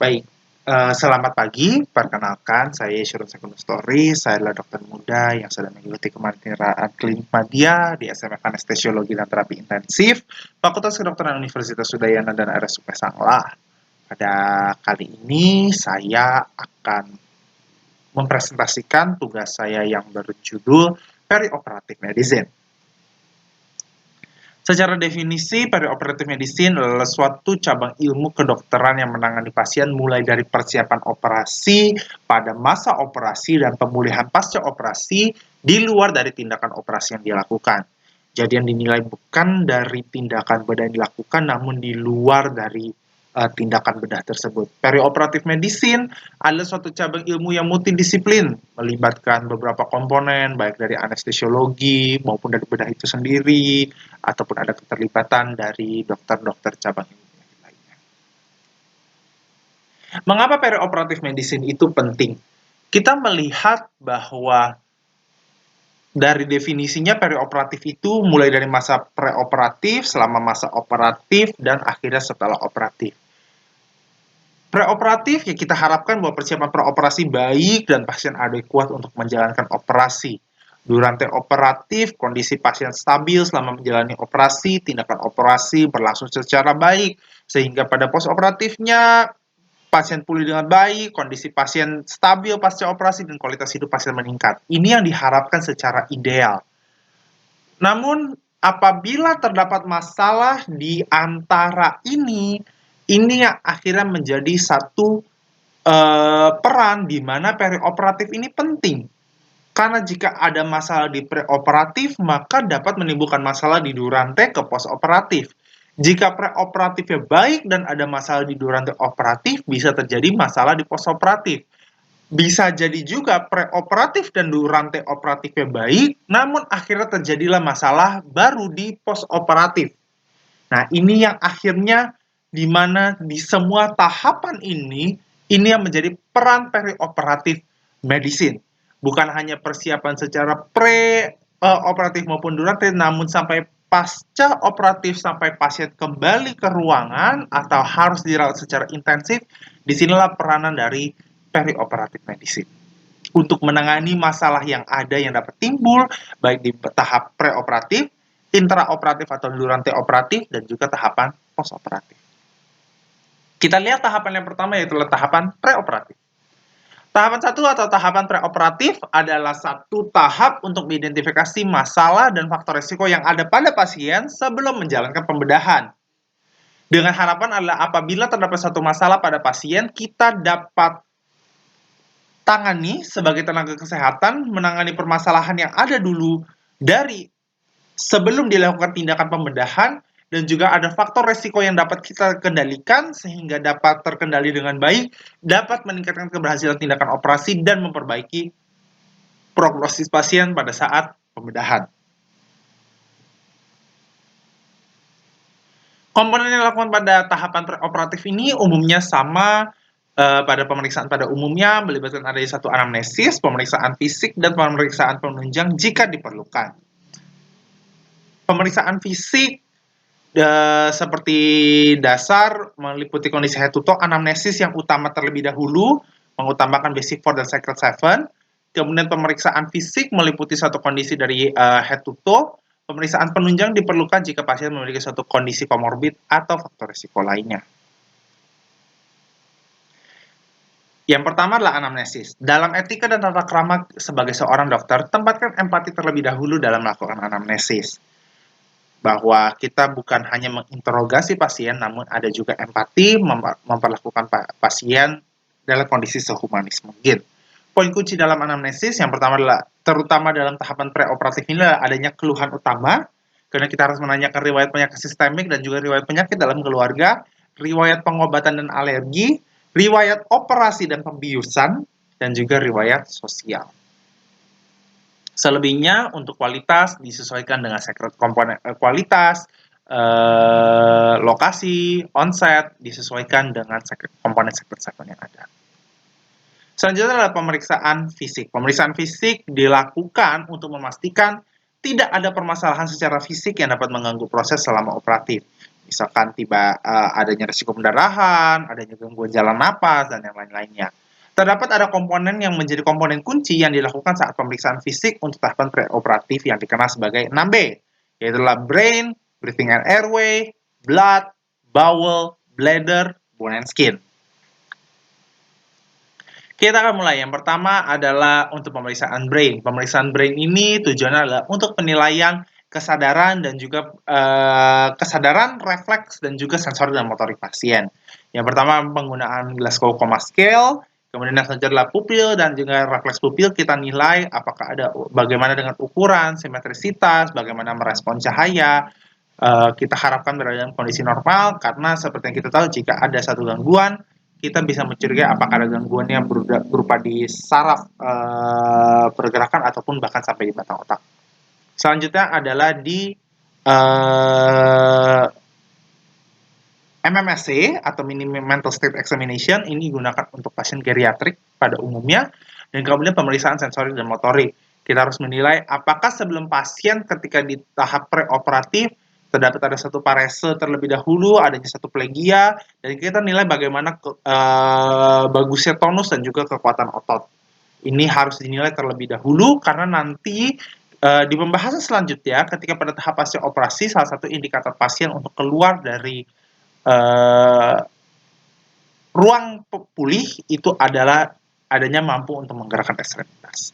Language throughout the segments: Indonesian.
Baik, selamat pagi. Perkenalkan, saya Yeshurun Second Story. Saya adalah dokter muda yang sedang mengikuti kemandirian klinik media di SMF Anestesiologi dan Terapi Intensif, Fakultas Kedokteran Universitas Udayana dan RSUP Sanglah. Pada kali ini, saya akan mempresentasikan tugas saya yang berjudul Perioperative Medicine. Secara definisi, perioperative medicine adalah suatu cabang ilmu kedokteran yang menangani pasien mulai dari persiapan operasi, pada masa operasi, dan pemulihan pasca operasi di luar dari tindakan operasi yang dilakukan. Jadi yang dinilai bukan dari tindakan bedah yang dilakukan, namun di luar dari tindakan bedah tersebut. Perioperative medicine adalah suatu cabang ilmu yang multidisiplin, melibatkan beberapa komponen, baik dari anestesiologi maupun dari bedah itu sendiri, ataupun ada keterlibatan dari dokter-dokter cabang ilmu lainnya. Mengapa perioperative medicine itu penting? Kita melihat bahwa dari definisinya perioperatif itu mulai dari masa preoperatif, selama masa operatif, dan akhirnya setelah operatif. Preoperatif, ya kita harapkan bahwa persiapan preoperasi baik dan pasien adekuat untuk menjalankan operasi. Durante operatif, kondisi pasien stabil selama menjalani operasi, tindakan operasi berlangsung secara baik, sehingga pada postoperatifnya pasien pulih dengan baik, kondisi pasien stabil pasca operasi, dan kualitas hidup pasien meningkat. Ini yang diharapkan secara ideal. Namun, apabila terdapat masalah di antara ini yang akhirnya menjadi satu peran di mana perioperatif ini penting. Karena jika ada masalah di preoperatif, maka dapat menimbulkan masalah di durante ke postoperatif. Jika preoperatifnya baik dan ada masalah di durante operatif, bisa terjadi masalah di postoperatif. Bisa jadi juga preoperatif dan durante operatifnya baik, namun akhirnya terjadilah masalah baru di postoperatif. Nah, ini yang akhirnya di mana di semua tahapan ini yang menjadi peran perioperatif medicine. Bukan hanya persiapan secara pre-operatif maupun durante, namun sampai pasca operatif, sampai pasien kembali ke ruangan atau harus dirawat secara intensif, disinilah peranan dari perioperatif medicine. Untuk menangani masalah yang ada yang dapat timbul, baik di tahap preoperatif, intraoperatif atau durante operatif, dan juga tahapan postoperatif. Kita lihat tahapan yang pertama, yaitu tahapan preoperatif. Tahapan 1 atau tahapan preoperatif adalah satu tahap untuk mengidentifikasi masalah dan faktor risiko yang ada pada pasien sebelum menjalankan pembedahan. Dengan harapan adalah apabila terdapat satu masalah pada pasien, kita dapat tangani sebagai tenaga kesehatan, menangani permasalahan yang ada dulu dari sebelum dilakukan tindakan pembedahan, dan juga ada faktor resiko yang dapat kita kendalikan sehingga dapat terkendali dengan baik, dapat meningkatkan keberhasilan tindakan operasi dan memperbaiki prognosis pasien pada saat pembedahan. Komponen yang dilakukan pada tahapan preoperatif ini umumnya sama pada pemeriksaan pada umumnya, melibatkan adanya satu anamnesis, pemeriksaan fisik, dan pemeriksaan penunjang jika diperlukan. Pemeriksaan fisik seperti dasar meliputi kondisi head to toe, anamnesis yang utama terlebih dahulu, mengutamakan basic 4 dan secret 7. Kemudian pemeriksaan fisik meliputi suatu kondisi dari head to toe. Pemeriksaan penunjang diperlukan jika pasien memiliki suatu kondisi komorbid atau faktor risiko lainnya. Yang pertama adalah anamnesis. Dalam etika dan tata krama sebagai seorang dokter, tempatkan empati terlebih dahulu dalam melakukan anamnesis. Bahwa kita bukan hanya menginterogasi pasien, namun ada juga empati memperlakukan pasien dalam kondisi sehumanis mungkin. Poin kunci dalam anamnesis yang pertama adalah, terutama dalam tahapan preoperatif ini, adalah adanya keluhan utama, karena kita harus menanyakan riwayat penyakit sistemik dan juga riwayat penyakit dalam keluarga, riwayat pengobatan dan alergi, riwayat operasi dan pembiusan, dan juga riwayat sosial. Selebihnya untuk kualitas disesuaikan dengan secret komponen kualitas, lokasi, onset disesuaikan dengan komponen secret 7 yang ada. Selanjutnya adalah pemeriksaan fisik. Pemeriksaan fisik dilakukan untuk memastikan tidak ada permasalahan secara fisik yang dapat mengganggu proses selama operatif. Misalkan adanya risiko pendarahan, adanya gangguan jalan napas, dan yang lain-lainnya. Terdapat ada komponen yang menjadi komponen kunci yang dilakukan saat pemeriksaan fisik untuk tahapan preoperatif yang dikenal sebagai 6B, yaitu brain, breathing and airway, blood, bowel, bladder, bone and skin. Kita akan mulai. Yang pertama adalah untuk pemeriksaan brain. Pemeriksaan brain ini tujuannya adalah untuk penilaian kesadaran dan juga kesadaran, refleks, dan juga sensori dan motorik pasien. Yang pertama penggunaan Glasgow Coma Scale, kemudian yang selanjutnya adalah pupil dan juga refleks pupil. Kita nilai apakah ada bagaimana dengan ukuran, simetrisitas, bagaimana merespon cahaya. Kita harapkan berada dalam kondisi normal karena seperti yang kita tahu jika ada satu gangguan kita bisa mencurigai apakah ada gangguannya berupa di saraf pergerakan ataupun bahkan sampai di batang otak. Selanjutnya adalah di MMSE atau Minimum Mental State Examination. Ini digunakan untuk pasien geriatrik pada umumnya. Dan kemudian pemeriksaan sensori dan motorik. Kita harus menilai apakah sebelum pasien ketika di tahap preoperatif terdapat ada satu parese terlebih dahulu, adanya satu plegia, dan kita nilai bagaimana bagusnya tonus dan juga kekuatan otot. Ini harus dinilai terlebih dahulu karena nanti di pembahasan selanjutnya ketika pada tahap pasien operasi, salah satu indikator pasien untuk keluar dari ruang pulih itu adalah adanya mampu untuk menggerakkan ekstremitas.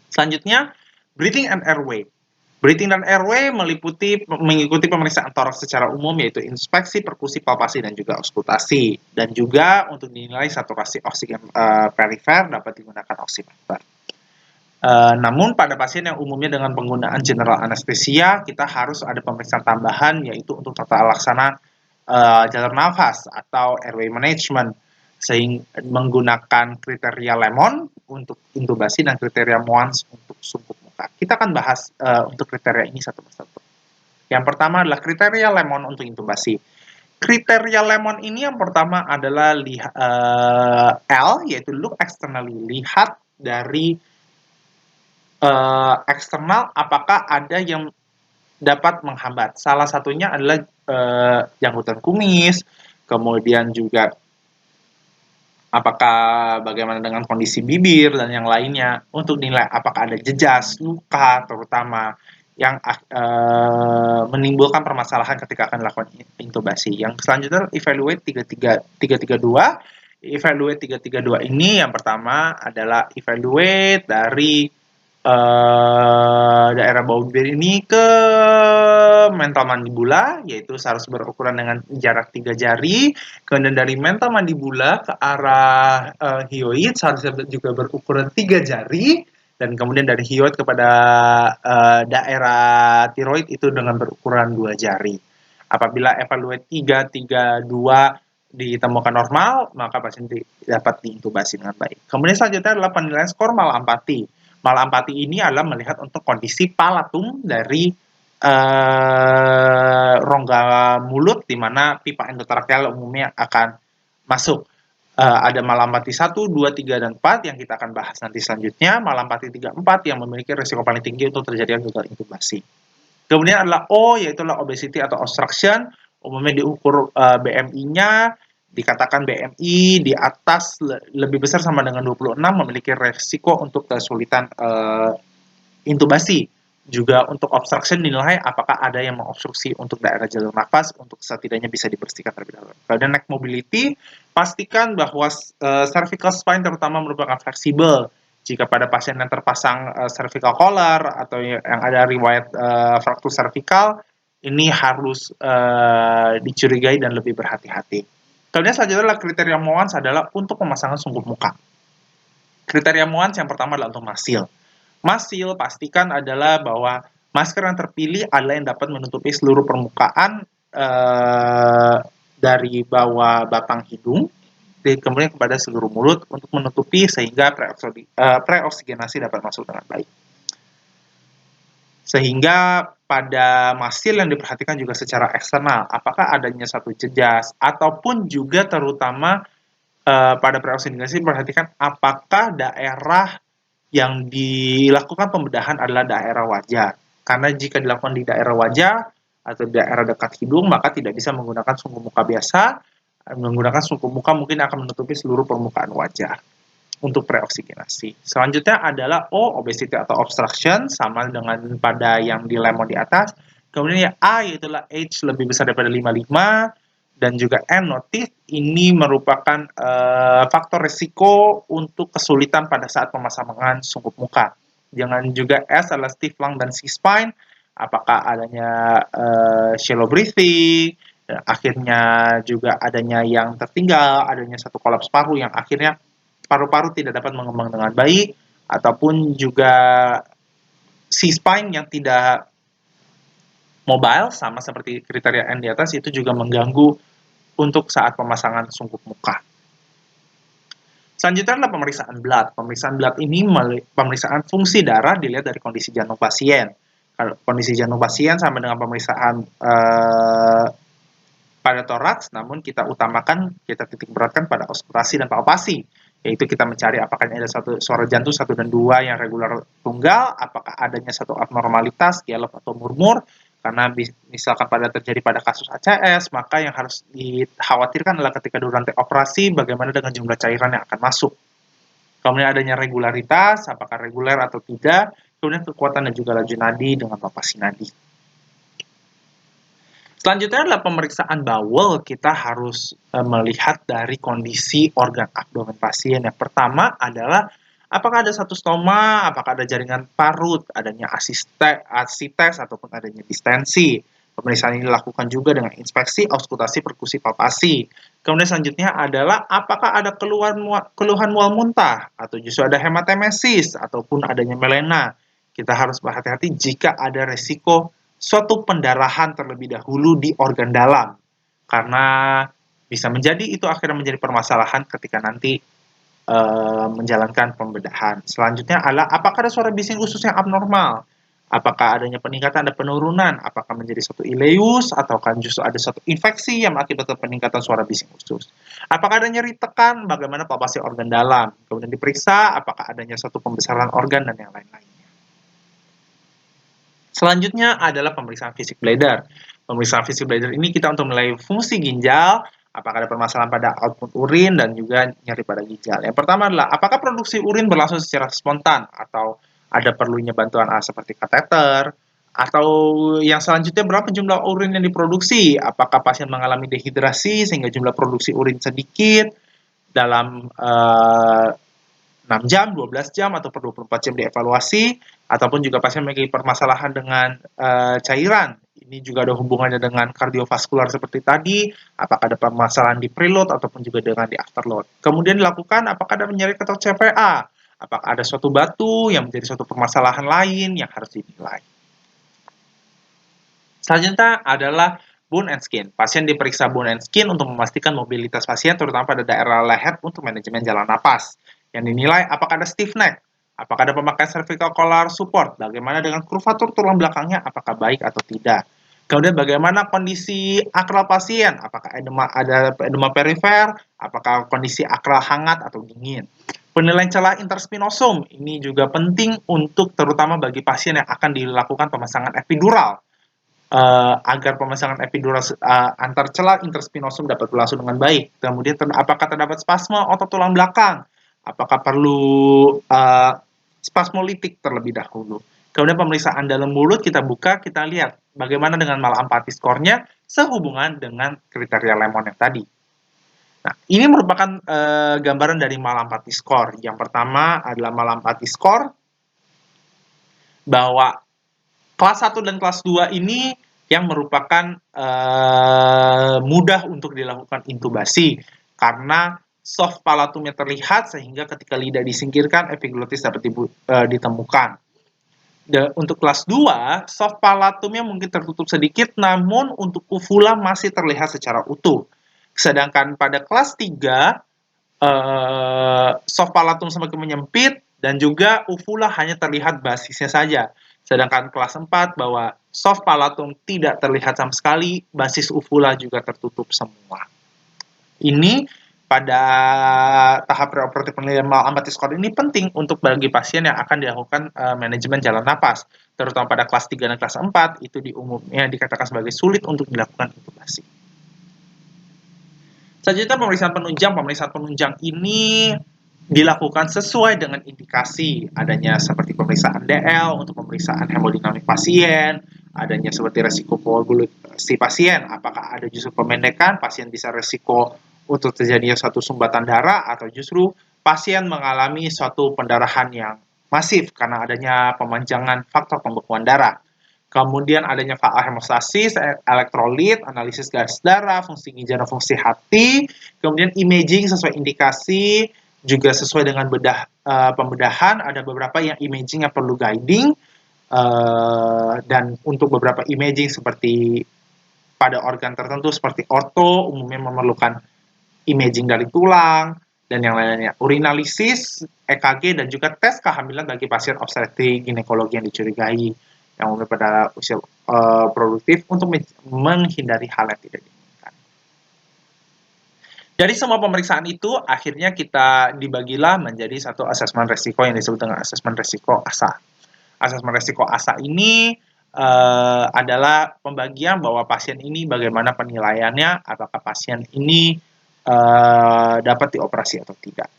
Selanjutnya, breathing and airway. Breathing dan airway mengikuti pemeriksaan toraks secara umum, yaitu inspeksi, perkusi, palpasi, dan juga auskultasi. Dan juga untuk dinilai saturasi oksigen perifer dapat digunakan oximeter. Namun pada pasien yang umumnya dengan penggunaan general anesthesia, kita harus ada pemeriksaan tambahan, yaitu untuk tata laksana jalur nafas atau airway management, sehingga menggunakan kriteria Lemon untuk intubasi dan kriteria Moans untuk sungkup muka. Kita akan bahas untuk kriteria ini satu persatu. Yang pertama adalah kriteria Lemon untuk intubasi. Kriteria Lemon ini yang pertama adalah L, yaitu look externally, lihat dari eksternal apakah ada yang dapat menghambat. Salah satunya adalah jangkutan kumis, kemudian juga apakah bagaimana dengan kondisi bibir dan yang lainnya, untuk nilai apakah ada jejas, luka terutama yang menimbulkan permasalahan ketika akan dilakukan intubasi. Yang selanjutnya evaluate 332. Evaluate 332 ini yang pertama adalah evaluate dari daerah bawah bibir ini ke mental mandibula, yaitu harus berukuran dengan jarak 3 jari. Kemudian dari mental mandibula ke arah hyoid harusnya juga berukuran 3 jari. Dan kemudian dari hyoid kepada daerah tiroid itu dengan berukuran 2 jari. Apabila evaluate 332 ditemukan normal, maka pasien dapat diintubasi dengan baik. Kemudian selanjutnya adalah penilaian skor malampati. Malampati ini adalah melihat untuk kondisi palatum dari rongga mulut, di mana pipa endotrakeal umumnya akan masuk. Ada malampati 1, 2, 3, dan 4 yang kita akan bahas nanti selanjutnya. Malampati 3, 4 yang memiliki risiko paling tinggi untuk terjadinya gagal intubasi. Kemudian adalah O, yaitu obesity atau obstruction. Umumnya diukur BMI-nya, dikatakan BMI di atas lebih besar sama dengan 26 memiliki resiko untuk kesulitan intubasi. Juga untuk obstruction dinilai apakah ada yang mengobstruksi untuk daerah jalur nafas untuk setidaknya bisa dibersihkan terlebih dahulu. Kemudian neck mobility, pastikan bahwa cervical spine terutama merupakan fleksibel. Jika pada pasien yang terpasang cervical collar atau yang ada riwayat fraktur cervical, ini harus dicurigai dan lebih berhati-hati. Kemudian selanjutnya adalah kriteria Moans adalah untuk pemasangan sungkup muka. Kriteria Moans yang pertama adalah untuk masil. Masil pastikan adalah bahwa masker yang terpilih adalah yang dapat menutupi seluruh permukaan dari bawah batang hidung, kemudian kepada seluruh mulut untuk menutupi sehingga preoksigenasi dapat masuk dengan baik. Sehingga pada masil yang diperhatikan juga secara eksternal, apakah adanya satu jejas, ataupun juga terutama pada preoksigenasi perhatikan apakah daerah yang dilakukan pembedahan adalah daerah wajah. Karena jika dilakukan di daerah wajah, atau daerah dekat hidung, maka tidak bisa menggunakan sungguh muka biasa. Menggunakan sungguh muka mungkin akan menutupi seluruh permukaan wajah untuk preoksigenasi. Selanjutnya adalah O, obesity atau obstruction, sama dengan pada yang di lemon di atas. Kemudian yang A, yaitu H lebih besar daripada 55, dan juga N, notif, ini merupakan faktor risiko untuk kesulitan pada saat pemasangan sungguh muka. Jangan juga S adalah stiff lung dan C-spine, apakah adanya shallow breathing, dan akhirnya juga adanya yang tertinggal, adanya satu kolaps paru yang akhirnya paru-paru tidak dapat mengembang dengan baik, ataupun juga C-spine yang tidak mobile, sama seperti kriteria N di atas, itu juga mengganggu untuk saat pemasangan sungguh muka. Selanjutnya adalah pemeriksaan blood. Pemeriksaan blood ini pemeriksaan fungsi darah dilihat dari kondisi jantung pasien. Kalau kondisi jantung pasien sama dengan pemeriksaan pada toraks, namun kita utamakan, kita titik beratkan pada auskultasi dan palpasi, yaitu kita mencari apakah ada satu suara jantung 1 dan 2 yang regular tunggal, apakah adanya satu abnormalitas, gallop atau murmur, karena misalkan terjadi pada kasus ACS, maka yang harus dikhawatirkan adalah ketika durante operasi, bagaimana dengan jumlah cairan yang akan masuk. Kemudian adanya regularitas, apakah reguler atau tidak, kemudian kekuatan dan juga laju nadi dengan palpasi nadi. Selanjutnya adalah pemeriksaan bawel. Kita harus melihat dari kondisi organ abdomen pasien. Yang pertama adalah apakah ada satu stoma, apakah ada jaringan parut, adanya asites ataupun adanya distensi. Pemeriksaan ini dilakukan juga dengan inspeksi, auskultasi, perkusi, palpasi. Kemudian selanjutnya adalah apakah ada keluhan mual muntah, atau justru ada hematemesis, ataupun adanya melena. Kita harus berhati-hati jika ada resiko suatu pendarahan terlebih dahulu di organ dalam, karena bisa menjadi itu akhirnya menjadi permasalahan ketika nanti menjalankan pembedahan. Selanjutnya adalah apakah ada suara bising usus yang abnormal, apakah adanya peningkatan dan penurunan, apakah menjadi suatu ileus ataukah justru ada suatu infeksi yang mengakibatkan peningkatan suara bising usus, apakah ada nyeri tekan, bagaimana palpasi organ dalam, kemudian diperiksa apakah adanya suatu pembesaran organ dan yang lain-lain. Selanjutnya adalah pemeriksaan fisik bladder. Pemeriksaan fisik bladder ini kita untuk menilai fungsi ginjal, apakah ada permasalahan pada output urin dan juga nyeri pada ginjal. Yang pertama adalah apakah produksi urin berlangsung secara spontan atau ada perlunya bantuan seperti kateter, atau yang selanjutnya berapa jumlah urin yang diproduksi, apakah pasien mengalami dehidrasi sehingga jumlah produksi urin sedikit dalam 6 jam, 12 jam, atau per 24 jam dievaluasi, ataupun juga pasien memiliki permasalahan dengan cairan. Ini juga ada hubungannya dengan kardiovaskular seperti tadi, apakah ada permasalahan di preload ataupun juga dengan di afterload. Kemudian dilakukan apakah ada nyeri ketok CVA, apakah ada suatu batu yang menjadi suatu permasalahan lain yang harus dinilai. Selanjutnya adalah bone and skin. Pasien diperiksa bone and skin untuk memastikan mobilitas pasien, terutama pada daerah leher untuk manajemen jalan napas. Yang dinilai apakah ada stiff neck, apakah ada pemakaian cervical collar support, bagaimana dengan kurvatur tulang belakangnya, apakah baik atau tidak. Kemudian bagaimana kondisi akral pasien, apakah ada edema perifer, apakah kondisi akral hangat atau dingin. Penilaian celah interspinosum ini juga penting untuk terutama bagi pasien yang akan dilakukan pemasangan epidural. Agar pemasangan epidural antar celah interspinosum dapat berlangsung dengan baik. Kemudian apakah terdapat spasme otot tulang belakang, apakah perlu spasmolitik terlebih dahulu. Kemudian pemeriksaan dalam mulut kita buka, kita lihat bagaimana dengan malampati skornya sehubungan dengan kriteria Lemon yang tadi. Nah, ini merupakan gambaran dari malampati skor. Yang pertama adalah malampati skor bahwa kelas 1 dan kelas 2 ini yang merupakan mudah untuk dilakukan intubasi karena soft palatumnya terlihat sehingga ketika lidah disingkirkan epiglotis dapat ditemukan. Untuk kelas 2, soft palatumnya mungkin tertutup sedikit namun untuk uvula masih terlihat secara utuh. Sedangkan pada kelas 3, soft palatum semakin menyempit dan juga uvula hanya terlihat basisnya saja. Sedangkan kelas 4 bahwa soft palatum tidak terlihat sama sekali, basis uvula juga tertutup semua. Ini pada tahap preoperatif penilaian mal-ambati skor ini penting untuk bagi pasien yang akan dilakukan manajemen jalan napas, terutama pada kelas 3 dan kelas 4 itu umumnya dikatakan sebagai sulit untuk dilakukan intubasi. Selanjutnya pemeriksaan penunjang. Pemeriksaan penunjang ini dilakukan sesuai dengan indikasi adanya seperti pemeriksaan DL untuk pemeriksaan hemodinamik pasien, adanya seperti resiko koagulasi pasien, apakah ada justru pemendekan, pasien bisa resiko untuk terjadinya suatu sumbatan darah atau justru pasien mengalami suatu pendarahan yang masif karena adanya pemanjangan faktor pembekuan darah. Kemudian adanya hemostasis, elektrolit, analisis garis darah, fungsi ginjal dan fungsi hati, kemudian imaging sesuai indikasi, juga sesuai dengan pembedahan, ada beberapa yang imaging yang perlu guiding, dan untuk beberapa imaging seperti pada organ tertentu seperti orto, umumnya memerlukan imaging dari tulang, dan yang lainnya. Urinalisis, EKG, dan juga tes kehamilan bagi pasien obstetrik ginekologi yang dicurigai yang umumnya pada usia produktif untuk menghindari hal yang tidak diinginkan. Dari semua pemeriksaan itu, akhirnya kita dibagilah menjadi satu asesmen resiko yang disebut dengan asesmen resiko ASA. Asesmen resiko ASA ini adalah pembagian bahwa pasien ini bagaimana penilaiannya, apakah pasien ini dapat dioperasi atau tidak.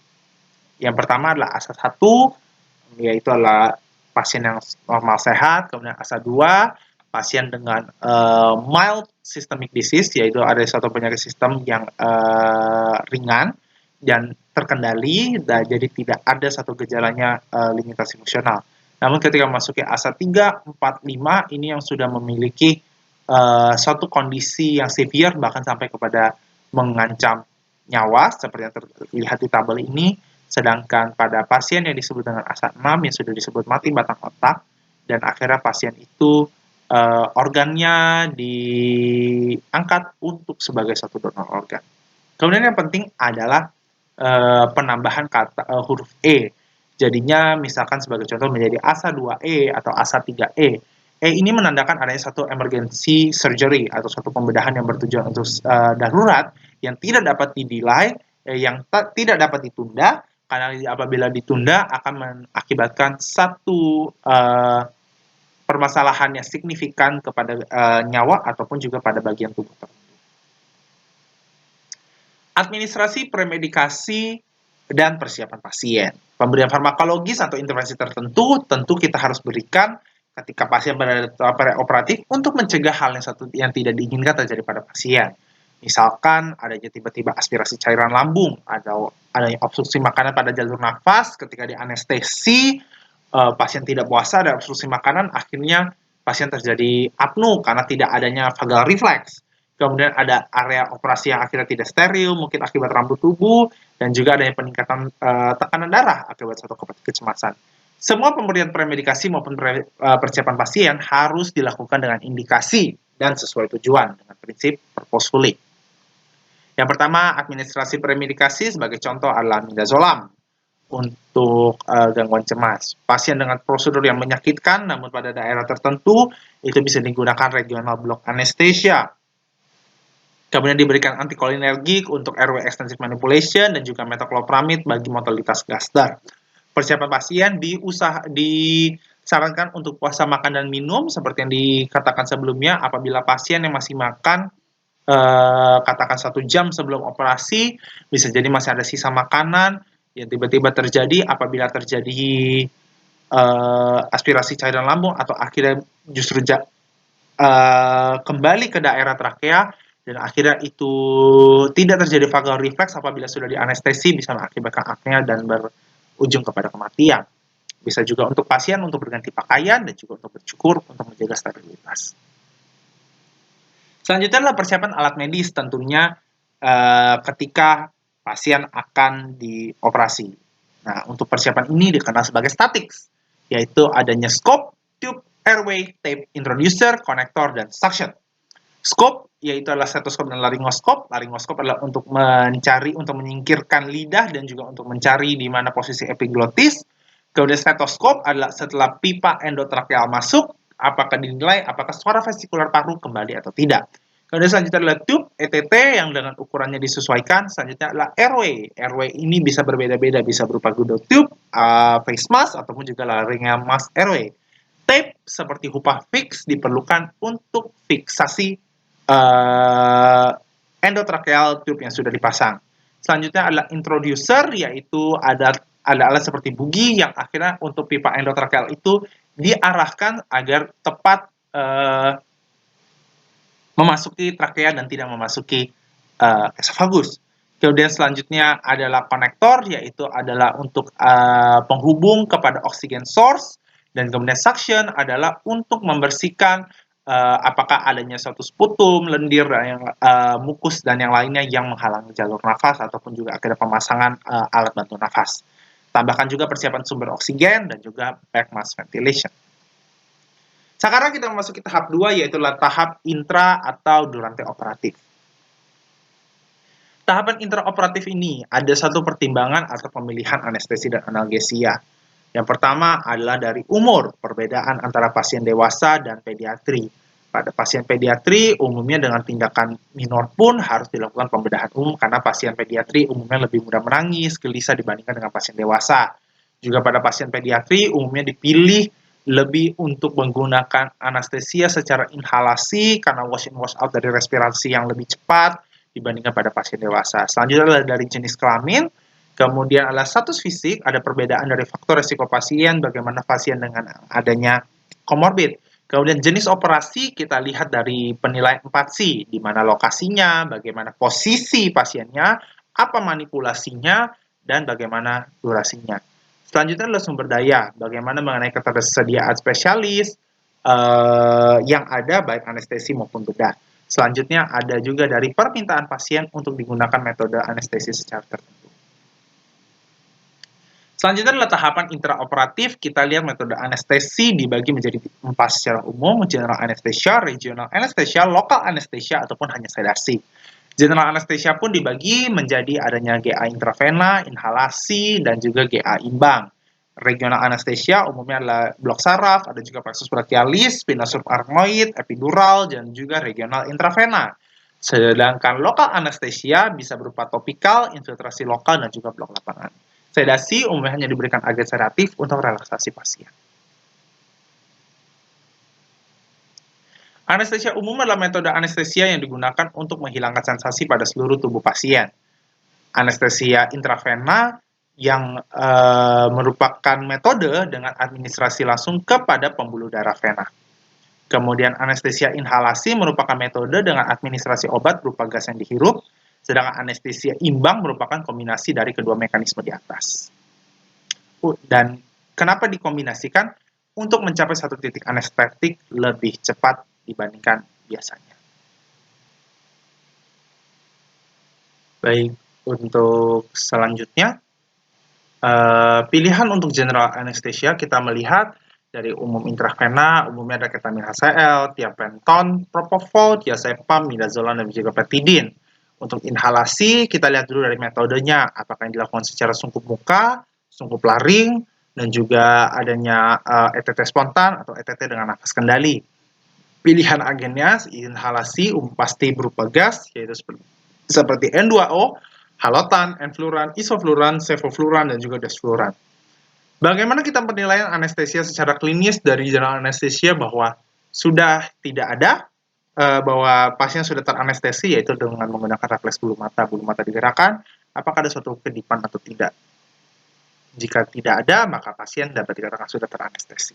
Yang pertama adalah ASA 1, yaitu adalah pasien yang normal sehat, kemudian ASA 2, pasien dengan mild systemic disease, yaitu ada suatu penyakit sistem yang ringan dan terkendali, dan jadi tidak ada satu gejalanya limitasi fungsional. Namun ketika memasuki ASA 3, 4, 5, ini yang sudah memiliki suatu kondisi yang severe, bahkan sampai kepada mengancam nyawa, seperti yang terlihat di tabel ini. Sedangkan pada pasien yang disebut dengan ASA 6 yang sudah disebut mati batang otak, dan akhirnya pasien itu organnya diangkat untuk sebagai satu donor organ. Kemudian yang penting adalah penambahan kata huruf E. Jadinya misalkan sebagai contoh menjadi ASA 2E atau ASA 3E. E ini menandakan adanya satu emergency surgery atau suatu pembedahan yang bertujuan untuk darurat yang tidak dapat didelay, yang tidak dapat ditunda, karena apabila ditunda akan mengakibatkan satu permasalahan yang signifikan kepada nyawa ataupun juga pada bagian tubuh tertentu. Administrasi premedikasi dan persiapan pasien. Pemberian farmakologis atau intervensi tertentu tentu kita harus berikan ketika pasien berada preoperatif untuk mencegah hal yang tidak diinginkan terjadi pada pasien. Misalkan adanya tiba-tiba aspirasi cairan lambung, atau adanya obstruksi makanan pada jalur nafas ketika di anestesi, pasien tidak puasa ada obstruksi makanan, akhirnya pasien terjadi apnu karena tidak adanya vagal reflex. Kemudian ada area operasi yang akhirnya tidak steril, mungkin akibat rambut tubuh, dan juga adanya peningkatan tekanan darah akibat suatu kecemasan. Semua pemberian premedikasi maupun persiapan pasien harus dilakukan dengan indikasi dan sesuai tujuan dengan prinsip purposefully. Yang pertama, administrasi premedikasi sebagai contoh adalah midazolam untuk gangguan cemas. Pasien dengan prosedur yang menyakitkan namun pada daerah tertentu itu bisa digunakan regional block anesthesia. Kemudian diberikan antikolinergik untuk airway extensive manipulation dan juga metoclopramid bagi mortalitas gasdar. Persiapan pasien disarankan untuk puasa makan dan minum seperti yang dikatakan sebelumnya. Apabila pasien yang masih makan katakan 1 jam sebelum operasi, bisa jadi masih ada sisa makanan yang tiba-tiba terjadi apabila terjadi aspirasi cairan lambung atau akhirnya justru kembali ke daerah trakea, dan akhirnya itu tidak terjadi vagal reflex apabila sudah dianestesi, bisa mengakibatkan apnea dan berujung kepada kematian. Bisa juga untuk pasien untuk berganti pakaian dan juga untuk bercukur untuk menjaga sterilitas. Selanjutnya adalah persiapan alat medis, tentunya ketika pasien akan dioperasi. Nah, untuk persiapan ini dikenal sebagai statics, yaitu adanya scope, tube, airway, tape introducer, konektor, dan suction. Scope yaitu adalah stetoskop dan laryngoskop. Laryngoskop adalah untuk menyingkirkan lidah dan juga untuk mencari di mana posisi epiglottis. Kemudian stetoskop adalah setelah pipa endotrakeal masuk, apakah dinilai apakah suara vesikular paru kembali atau tidak. Kemudian selanjutnya adalah tube ETT yang dengan ukurannya disesuaikan. Selanjutnya adalah airway. Airway ini bisa berbeda-beda, bisa berupa Google tube, face mask, ataupun juga laryngeal mask airway. Tape seperti hupah fix diperlukan untuk fiksasi endotracheal tube yang sudah dipasang. Selanjutnya adalah introducer, yaitu ada alat seperti bugi yang akhirnya untuk pipa endotracheal itu diarahkan agar tepat memasuki trakea dan tidak memasuki esofagus. Kemudian selanjutnya adalah konektor, yaitu adalah untuk penghubung kepada oksigen source, dan kemudian suction adalah untuk membersihkan apakah adanya suatu sputum, lendir, dan mukus dan yang lainnya yang menghalangi jalur nafas ataupun juga akhirnya pemasangan alat bantu nafas. Tambahkan juga persiapan sumber oksigen dan juga back mask ventilation. Sekarang kita memasuki tahap 2, yaitu tahap intra atau durante operatif. Tahapan intraoperatif ini ada satu pertimbangan atau pemilihan anestesi dan analgesia. Yang pertama adalah dari umur, perbedaan antara pasien dewasa dan pediatri. Pada pasien pediatri, umumnya dengan tindakan minor pun harus dilakukan pembedahan umum karena pasien pediatri umumnya lebih mudah menangis, gelisah dibandingkan dengan pasien dewasa. Juga pada pasien pediatri, umumnya dipilih lebih untuk menggunakan anestesia secara inhalasi karena wash in wash out dari respirasi yang lebih cepat dibandingkan pada pasien dewasa. Selanjutnya adalah dari jenis kelamin, kemudian adalah status fisik, ada perbedaan dari faktor risiko pasien, bagaimana pasien dengan adanya komorbid. Kemudian jenis operasi kita lihat dari penilaian 4C, di mana lokasinya, bagaimana posisi pasiennya, apa manipulasinya, dan bagaimana durasinya. Selanjutnya adalah sumber daya, bagaimana mengenai ketersediaan spesialis yang ada baik anestesi maupun bedah. Selanjutnya ada juga dari permintaan pasien untuk digunakan metode anestesi secara tertentu. Selanjutnya adalah tahapan intraoperatif. Kita lihat metode anestesi dibagi menjadi 4 secara umum, general anesthesia, regional anesthesia, local anesthesia, ataupun hanya sedasi. General anesthesia pun dibagi menjadi adanya GA intravena, inhalasi, dan juga GA imbang. Regional anesthesia umumnya adalah blok saraf, ada juga plexus brachialis, spinal subarachnoid, epidural, dan juga regional intravena. Sedangkan lokal anestesia bisa berupa topikal, infiltrasi lokal, dan juga blok lapangan. Sedasi umumnya hanya diberikan agen sedatif untuk relaksasi pasien. Anestesia umum adalah metode anestesia yang digunakan untuk menghilangkan sensasi pada seluruh tubuh pasien. Anestesia intravena yang merupakan metode dengan administrasi langsung kepada pembuluh darah vena. Kemudian anestesia inhalasi merupakan metode dengan administrasi obat berupa gas yang dihirup, sedangkan anestesia imbang merupakan kombinasi dari kedua mekanisme di atas. Dan kenapa dikombinasikan? Untuk mencapai satu titik anestetik lebih cepat dibandingkan biasanya. Baik, untuk selanjutnya, pilihan untuk general anesthesia kita melihat dari umum intravena, umumnya ada ketamin HCl, tiapenton, propofol, diazepam, midazolam, dan juga petidin. Untuk inhalasi, kita lihat dulu dari metodenya, apakah yang dilakukan secara sungkup muka, sungkup laring, dan juga adanya ETT spontan atau ETT dengan nafas kendali. Pilihan agennya inhalasi pasti berupa gas, yaitu seperti N2O, halotan, enfluran, isofluran, sevofluran, dan juga desfluran. Bagaimana kita penilaian anestesia secara klinis dari general anestesia bahwa sudah tidak ada, bahwa pasien sudah teranestesi, yaitu dengan menggunakan refleks bulu mata digerakkan, apakah ada suatu kedipan atau tidak. Jika tidak ada, maka pasien dapat dikatakan sudah teranestesi.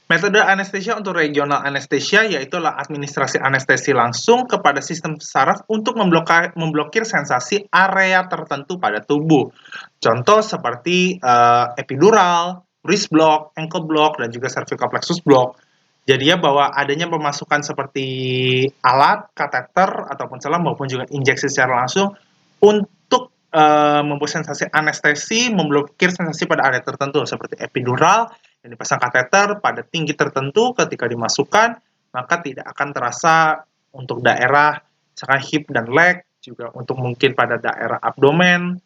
Metode anestesia untuk regional anestesia yaitu administrasi anestesi langsung kepada sistem saraf untuk memblokir sensasi area tertentu pada tubuh. Contoh seperti epidural, wrist block, ankle block, dan juga cervical plexus block. Jadi ya bahwa adanya pemasukan seperti alat, kateter, ataupun selang maupun juga injeksi secara langsung untuk membuat sensasi anestesi, memblokir sensasi pada area tertentu seperti epidural yang dipasang kateter pada tinggi tertentu ketika dimasukkan, maka tidak akan terasa untuk daerah misalkan hip dan leg, juga untuk mungkin pada daerah abdomen,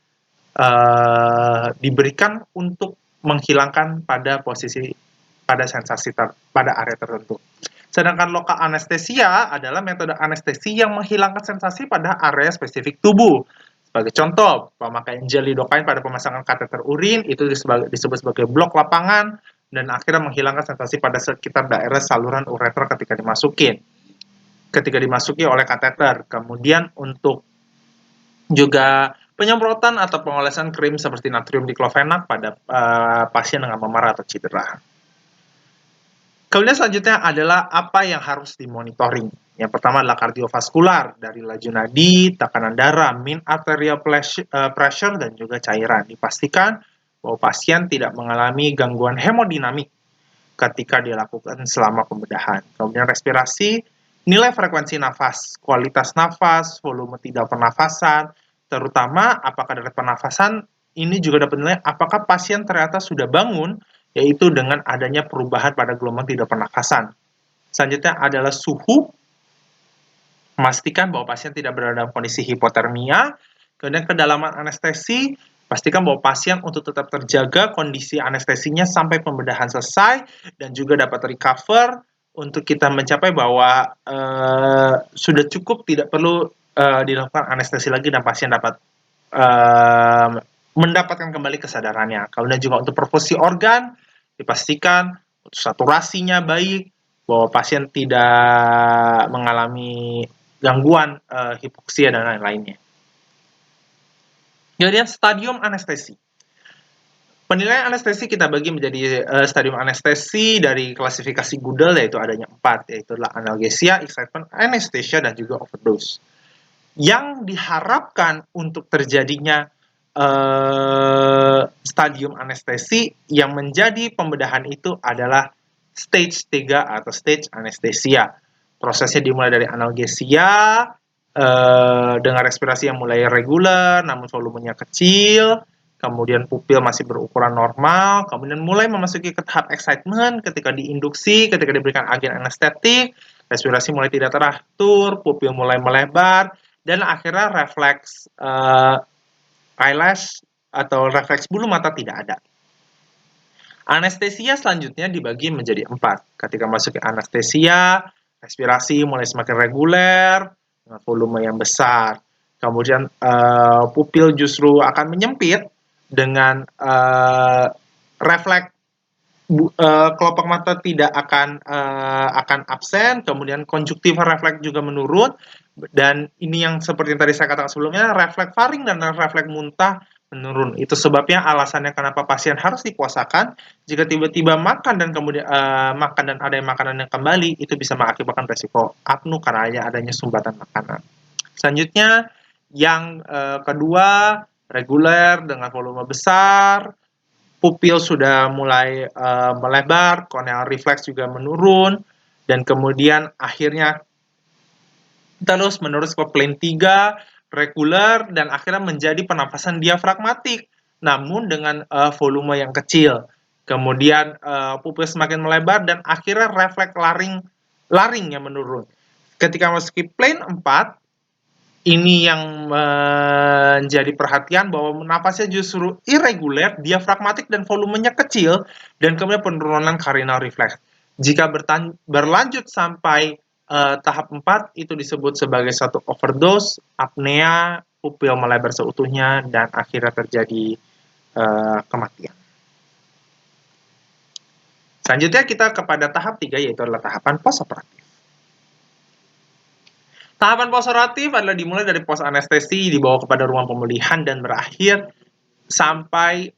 diberikan untuk menghilangkan pada posisi, pada sensasi pada area tertentu. Sedangkan lokal anestesia adalah metode anestesi yang menghilangkan sensasi pada area spesifik tubuh. Sebagai contoh, pemakaian gel lidocaine pada pemasangan kateter urin itu disebut sebagai blok lapangan dan akhirnya menghilangkan sensasi pada sekitar daerah saluran ureter ketika dimasuki oleh kateter. Kemudian untuk juga penyemprotan atau pengolesan krim seperti natrium diklofenak pada pasien dengan memar atau cedera. Kemudian selanjutnya adalah apa yang harus dimonitoring. Yang pertama adalah kardiovaskular, dari laju nadi, tekanan darah, mean arterial pressure, dan juga cairan. Dipastikan bahwa pasien tidak mengalami gangguan hemodinamik ketika dilakukan selama pembedahan. Kemudian respirasi, nilai frekuensi nafas, kualitas nafas, volume tidak pernafasan, terutama apakah dari pernafasan ini juga dapat dinilai apakah pasien ternyata sudah bangun, yaitu dengan adanya perubahan pada gelombang tidak pernafasan. Selanjutnya adalah suhu, memastikan bahwa pasien tidak berada dalam kondisi hipotermia. Kemudian kedalaman anestesi, pastikan bahwa pasien untuk tetap terjaga kondisi anestesinya sampai pembedahan selesai dan juga dapat recover untuk kita mencapai bahwa sudah cukup, tidak perlu dilakukan anestesi lagi dan pasien dapat mendapatkan kembali kesadarannya. Kemudian juga untuk perfusi organ, dipastikan saturasinya baik, bahwa pasien tidak mengalami gangguan hipoksia dan lain-lainnya. Kemudian stadium anestesi. Penilaian anestesi kita bagi menjadi stadium anestesi dari klasifikasi Goodell, yaitu adanya 4, yaitu adalah analgesia, excitement, anesthesia, dan juga overdose. Yang diharapkan untuk terjadinya stadium anestesi yang menjadi pembedahan itu adalah stage 3 atau stage anestesia. Prosesnya dimulai dari analgesia dengan respirasi yang mulai reguler namun volumenya kecil, kemudian pupil masih berukuran normal, kemudian mulai memasuki ke tahap excitement ketika diinduksi, ketika diberikan agen anestetik, respirasi mulai tidak teratur, pupil mulai melebar, dan akhirnya refleks eyelash atau refleks bulu mata tidak ada. Anestesia selanjutnya dibagi menjadi 4. Ketika masuk ke anestesia, respirasi mulai semakin reguler dengan volume yang besar. Kemudian pupil justru akan menyempit dengan refleks kelopak mata tidak akan absen, kemudian konjuktif refleks juga menurun, dan ini yang seperti yang tadi saya katakan sebelumnya, refleks faring dan refleks muntah menurun. Itu sebabnya alasannya kenapa pasien harus dipuasakan. Jika tiba-tiba makan dan kemudian makan dan ada makanan yang kembali, itu bisa mengakibatkan resiko apnu karena adanya sumbatan makanan. Selanjutnya yang kedua, reguler dengan volume besar, pupil sudah mulai melebar, corneal reflex juga menurun, dan kemudian akhirnya terus menerus ke plane 3, reguler, dan akhirnya menjadi pernapasan diafragmatik, namun dengan volume yang kecil. Kemudian pupil semakin melebar dan akhirnya refleks laring yang menurun. Ketika memasuki plane 4, ini yang menjadi perhatian bahwa nafasnya justru irregular, diafragmatik dan volumenya kecil, dan kemudian penurunan carinal reflex. Jika berlanjut sampai tahap 4, itu disebut sebagai satu overdose, apnea, pupil melebar seutuhnya, dan akhirnya terjadi kematian. Selanjutnya kita kepada tahap 3, yaitu adalah tahapan postoperatif. Tahapan postoperatif adalah dimulai dari post anestesi, dibawa kepada ruang pemulihan, dan berakhir sampai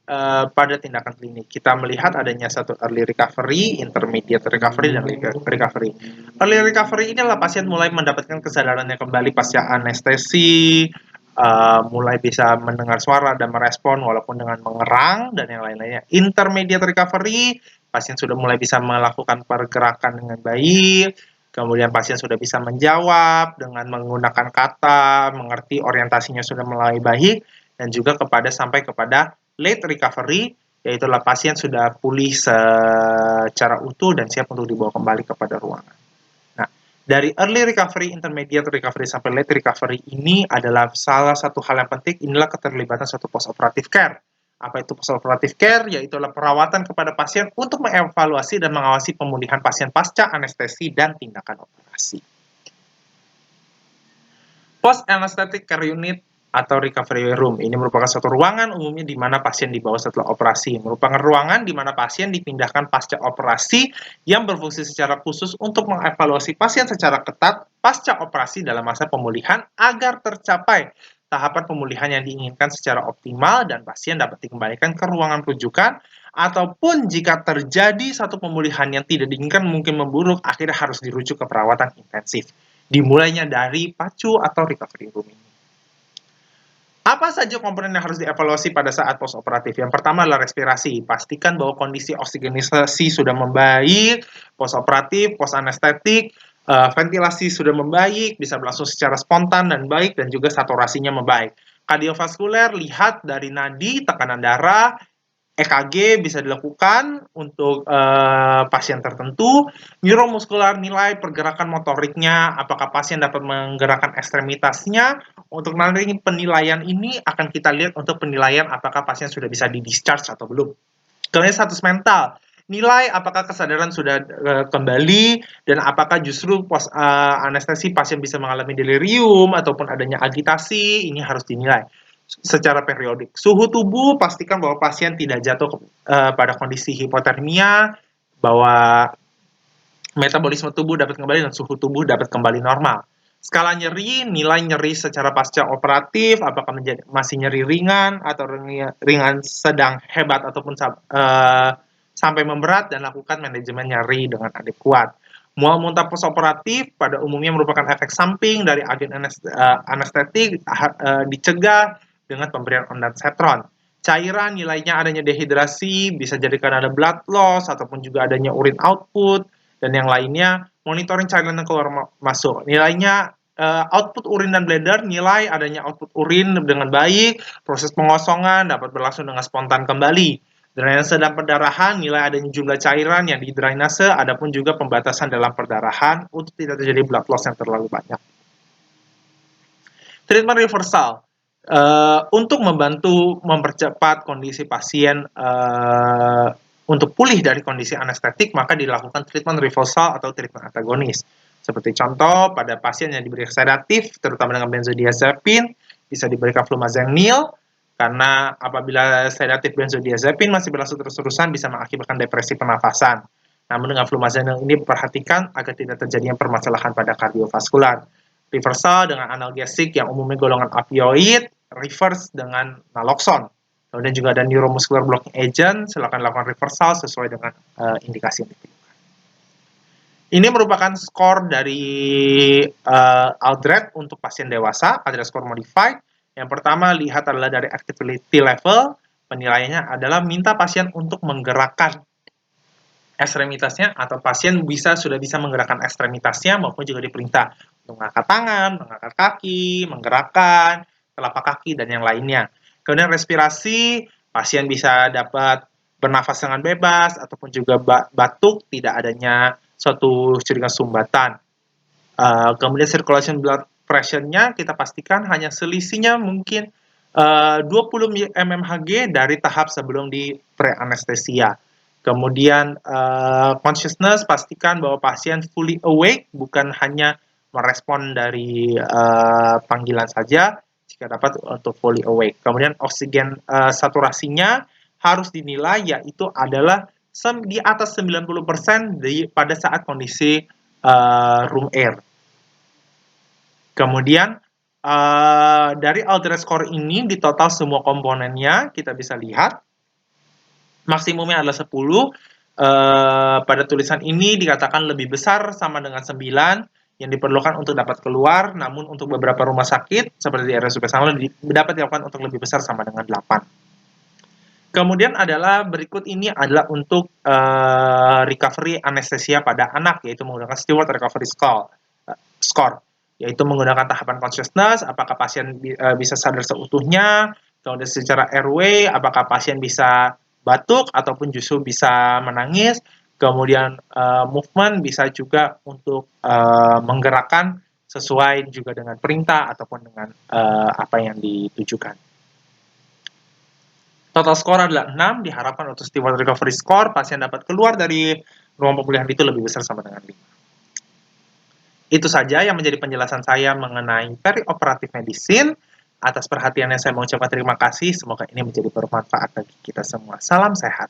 pada tindakan klinik. Kita melihat adanya satu early recovery, intermediate recovery, dan recovery. Early recovery ini adalah pasien mulai mendapatkan kesadarannya kembali pasca anestesi, mulai bisa mendengar suara dan merespon walaupun dengan mengerang, dan yang lain-lainnya. Intermediate recovery, pasien sudah mulai bisa melakukan pergerakan dengan baik, kemudian pasien sudah bisa menjawab dengan menggunakan kata, mengerti orientasinya sudah mulai baik, dan juga sampai kepada late recovery, yaitu pasien sudah pulih secara utuh dan siap untuk dibawa kembali kepada ruangan. Nah, dari early recovery, intermediate recovery, sampai late recovery ini adalah salah satu hal yang penting, inilah keterlibatan suatu post-operative care. Apa itu postoperative care? Yaitu adalah perawatan kepada pasien untuk mengevaluasi dan mengawasi pemulihan pasien pasca anestesi dan tindakan operasi. Post anesthetic care unit atau recovery room ini merupakan suatu ruangan umumnya di mana pasien dibawa setelah operasi. Merupakan ruangan di mana pasien dipindahkan pasca operasi yang berfungsi secara khusus untuk mengevaluasi pasien secara ketat pasca operasi dalam masa pemulihan agar tercapai tahapan pemulihan yang diinginkan secara optimal dan pasien dapat dikembalikan ke ruangan rujukan, ataupun jika terjadi satu pemulihan yang tidak diinginkan mungkin memburuk, akhirnya harus dirujuk ke perawatan intensif. Dimulainya dari PACU atau recovery room ini. Apa saja komponen yang harus dievaluasi pada saat postoperatif? Yang pertama adalah respirasi. Pastikan bahwa kondisi oksigenisasi sudah membaik, postoperatif, post anestetik, ventilasi sudah membaik, bisa berlangsung secara spontan dan baik, dan juga saturasinya membaik. Kardiovaskuler, lihat dari nadi, tekanan darah, EKG bisa dilakukan untuk pasien tertentu. Neuromuskular, nilai pergerakan motoriknya, apakah pasien dapat menggerakkan ekstremitasnya. Untuk nanti penilaian ini akan kita lihat untuk penilaian apakah pasien sudah bisa di-discharge atau belum. Kemudian status mental, nilai apakah kesadaran sudah kembali dan apakah justru post anestesi pasien bisa mengalami delirium ataupun adanya agitasi, ini harus dinilai secara periodik. Suhu tubuh, pastikan bahwa pasien tidak jatuh pada kondisi hipotermia, bahwa metabolisme tubuh dapat kembali dan suhu tubuh dapat kembali normal. Skala nyeri, nilai nyeri secara pasca operatif, apakah masih nyeri ringan atau ringan sedang hebat ataupun sampai memberat, dan lakukan manajemen nyeri dengan adekuat. Mual muntah postoperatif pada umumnya merupakan efek samping dari agen anestetik, dicegah dengan pemberian ondansetron. Cairan nilainya adanya dehidrasi, bisa jadi karena ada blood loss ataupun juga adanya urine output, dan yang lainnya. Monitoring cairan yang keluar masuk, nilainya output urin dan bladder, nilai adanya output urin dengan baik, proses pengosongan dapat berlangsung dengan spontan kembali. Drainase dan perdarahan, nilai adanya jumlah cairan yang didrainase, adapun juga pembatasan dalam perdarahan untuk tidak terjadi blood loss yang terlalu banyak. Treatment reversal, untuk membantu mempercepat kondisi pasien untuk pulih dari kondisi anestetik, maka dilakukan treatment reversal atau treatment antagonis. Seperti contoh, pada pasien yang diberi sedatif, terutama dengan benzodiazepin, bisa diberikan flumazenil, karena apabila sedatif benzodiazepin masih berlangsung terus-terusan bisa mengakibatkan depresi pernafasan. Namun dengan flumazenil ini perhatikan agar tidak terjadinya permasalahan pada kardiovaskular. Reversal dengan analgesik yang umumnya golongan opioid, reverse dengan naloxone. Kemudian juga ada neuromuscular blocking agent, silakan lakukan reversal sesuai dengan indikasi yang ditentukan. Ini merupakan skor dari Aldred untuk pasien dewasa, Aldred score modified. Yang pertama lihat adalah dari activity level, penilaiannya adalah minta pasien untuk menggerakkan ekstremitasnya, atau pasien sudah bisa menggerakkan ekstremitasnya maupun juga diperintah untuk mengangkat tangan, mengangkat kaki, menggerakkan telapak kaki, dan yang lainnya. Kemudian respirasi, pasien bisa dapat bernafas dengan bebas ataupun juga batuk, tidak adanya suatu ciri sumbatan. Kemudian circulation blood pressure-nya kita pastikan hanya selisihnya mungkin 20 mmHg dari tahap sebelum di pre-anestesia. Kemudian consciousness, pastikan bahwa pasien fully awake, bukan hanya merespon dari panggilan saja, jika dapat untuk fully awake. Kemudian oksigen saturasinya harus dinilai, yaitu adalah di atas 90% pada saat kondisi room air. Kemudian dari Aldred score ini di total semua komponennya kita bisa lihat maksimumnya adalah 10. Pada tulisan ini dikatakan lebih besar sama dengan 9 yang diperlukan untuk dapat keluar, namun untuk beberapa rumah sakit seperti di RSUP Sanglo dapat dilakukan untuk lebih besar sama dengan 8. Kemudian adalah berikut ini adalah untuk recovery anestesia pada anak, yaitu menggunakan Stewart Recovery Score, yaitu menggunakan tahapan consciousness, apakah pasien bisa sadar seutuhnya, kemudian secara airway, apakah pasien bisa batuk ataupun justru bisa menangis, kemudian movement bisa juga untuk menggerakkan sesuai juga dengan perintah ataupun dengan apa yang ditujukan. Total skor adalah 6, diharapkan untuk steward recovery score, pasien dapat keluar dari ruang pemulihan itu lebih besar sama dengan 5. Itu saja yang menjadi penjelasan saya mengenai perioperatif medicine. Atas perhatiannya saya mengucapkan terima kasih, semoga ini menjadi bermanfaat bagi kita semua. Salam sehat.